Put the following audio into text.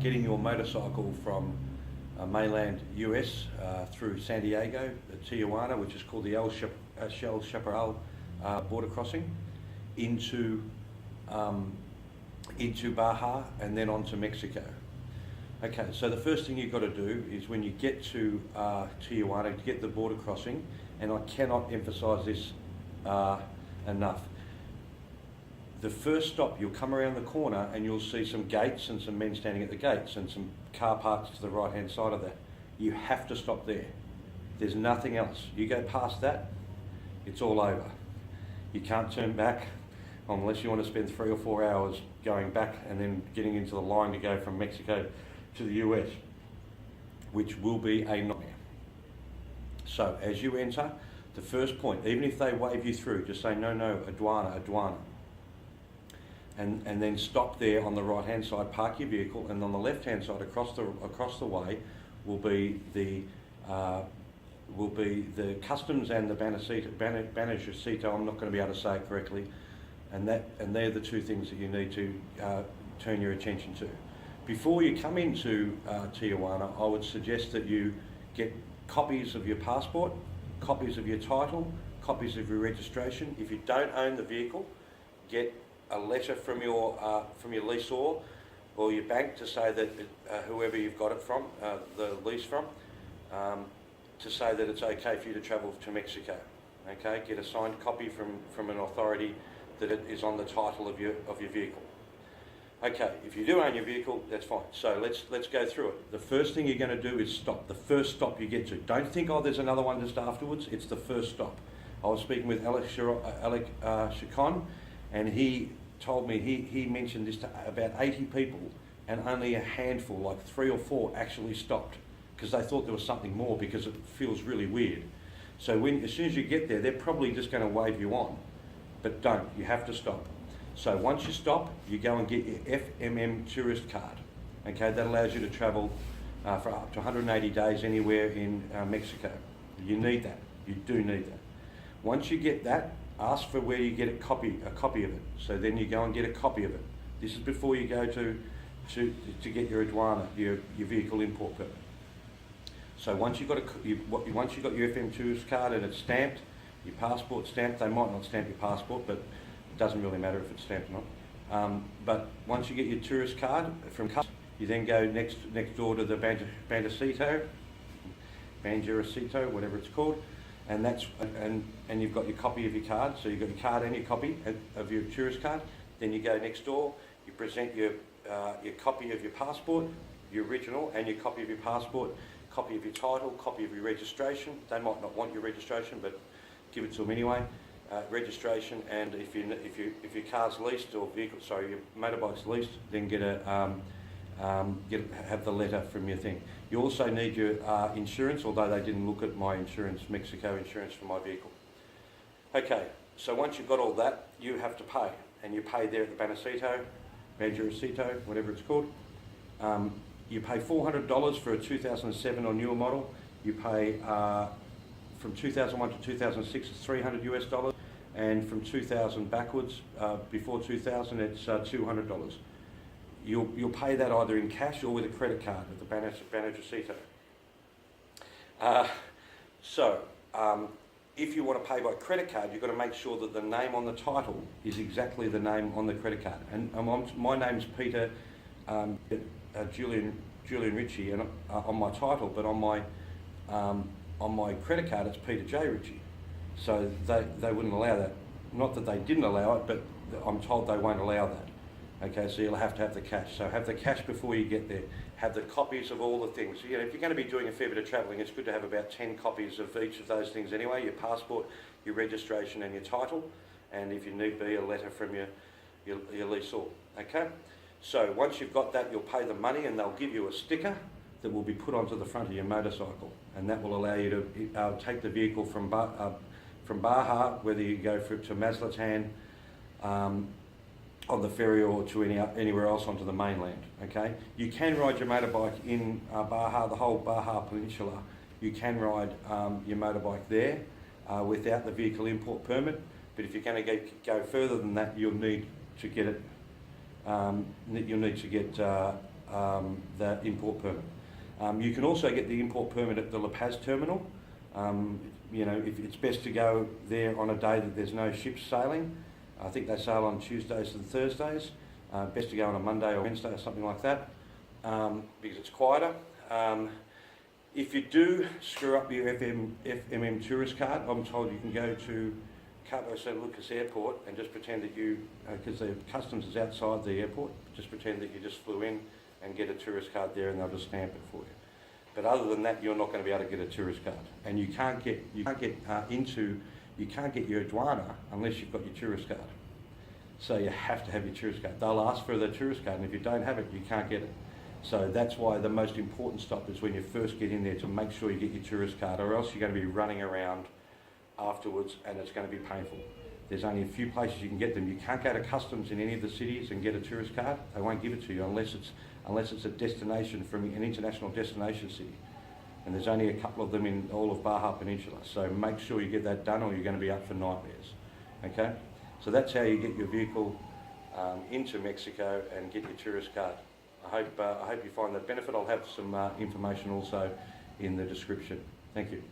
getting your motorcycle from mainland US through San Diego, Tijuana, which is called the El Chaparral border crossing, into Baja and then onto Mexico. Okay, so the first thing you've got to do is when you get to Tijuana, to get the border crossing, and I cannot emphasise this enough. The first stop, you'll come around the corner and you'll see some gates and some men standing at the gates and some car parks to the right hand side of that. You have to stop there. There's nothing else. You go past that, it's all over. You can't turn back unless you want to spend 3 or 4 hours going back and then getting into the line to go from Mexico to the US, which will be a nightmare. So as you enter, the first point, even if they wave you through, just say, no, aduana. And then stop there on the right hand side, park your vehicle, and on the left hand side across the way will be the customs and the Banajacito. I'm not going to be able to say it correctly, and they're the two things that you need to turn your attention to. Before you come into Tijuana, I would suggest that you get copies of your passport, copies of your title, copies of your registration. If you don't own the vehicle, get a letter from your leaseor or your bank to say that whoever you've got it from, the lease from, to say that it's okay for you to travel to Mexico. Okay, get a signed copy from an authority that it is on the title of your vehicle. Okay, if you do own your vehicle, that's fine. So let's go through it. The first thing you're going to do is stop. The first stop you get to. Don't think, oh, there's another one just afterwards. It's the first stop. I was speaking with Alec Chacon, and he told me he mentioned this to about 80 people, and only a handful, like 3 or 4, actually stopped because they thought there was something more, because it feels really weird. So as soon as you get there, they're probably just going to wave you on, but don't. You have to stop. So once you stop, you go and get your FMM tourist card. Okay, that allows you to travel for up to 180 days anywhere in Mexico. You need that. You do need that. Once you get that, ask for where you get a copy of it. So then you go and get a copy of it. This is before you go to get your aduana, your vehicle import permit. So once you've got your FM tourist card and it's stamped, your passport stamped, they might not stamp your passport, but it doesn't really matter if it's stamped or not. But once you get your tourist card from customs, you then go next door to the Banjacito, whatever it's called, and you've got your copy of your card. So you've got your card and your copy of your tourist card. Then you go next door, you present your copy of your passport, your original, and your copy of your passport, copy of your title, copy of your registration. They might not want your registration, but give it to them anyway. Registration, and if your car's leased or your motorbike's leased, then have the letter from your thing. You also need your insurance, although they didn't look at my insurance, Mexico insurance for my vehicle. Okay, so once you've got all that, you have to pay, and you pay there at the Banjacito, whatever it's called. You pay $400 for a 2007 or newer model. You pay from 2001 to 2006, it's $300 US, and from 2000 backwards, before 2000, it's $200. You'll pay that either in cash or with a credit card at the Banajacito. If you want to pay by credit card, you've got to make sure that the name on the title is exactly the name on the credit card. And my name's Peter Julian Ritchie, and on my title, but on my credit card it's Peter J. Ritchie. So they wouldn't allow that. Not that they didn't allow it, but I'm told they won't allow that. Okay, so you'll have to have the cash. So have the cash before you get there. Have the copies of all the things. You know, if you're going to be doing a fair bit of travelling, it's good to have about 10 copies of each of those things anyway. Your passport, your registration and your title, and if you need be, a letter from your leaseor. Okay? So once you've got that, you'll pay the money and they'll give you a sticker that will be put onto the front of your motorcycle, and that will allow you to take the vehicle from Baja, whether you go to Mazatlan, on the ferry or to anywhere else onto the mainland. Okay, you can ride your motorbike in Baja, the whole Baja Peninsula. You can ride your motorbike there without the vehicle import permit. But if you're going to go further than that, you'll need to get it. the import permit. You can also get the import permit at the La Paz terminal. If it's best to go there on a day that there's no ships sailing. I think they sail on Tuesdays and Thursdays. Best to go on a Monday or Wednesday or something like that, because it's quieter. If you do screw up your FMM tourist card, I'm told you can go to Cabo San Lucas Airport and just pretend that you, because the customs is outside the airport, just pretend that you just flew in and get a tourist card there, and they'll just stamp it for you. But other than that, you're not going to be able to get a tourist card, and you can't get your Tijuana unless you've got your tourist card. So you have to have your tourist card. They'll ask for the tourist card, and if you don't have it, you can't get it. So that's why the most important stop is when you first get in there, to make sure you get your tourist card, or else you're going to be running around afterwards and it's going to be painful. There's only a few places you can get them. You can't go to customs in any of the cities and get a tourist card. They won't give it to you unless it's a destination from an international destination city. And there's only a couple of them in all of Baja Peninsula. So make sure you get that done, or you're going to be up for nightmares. Okay? So that's how you get your vehicle into Mexico and get your tourist card. I hope you find that benefit. I'll have some information also in the description. Thank you.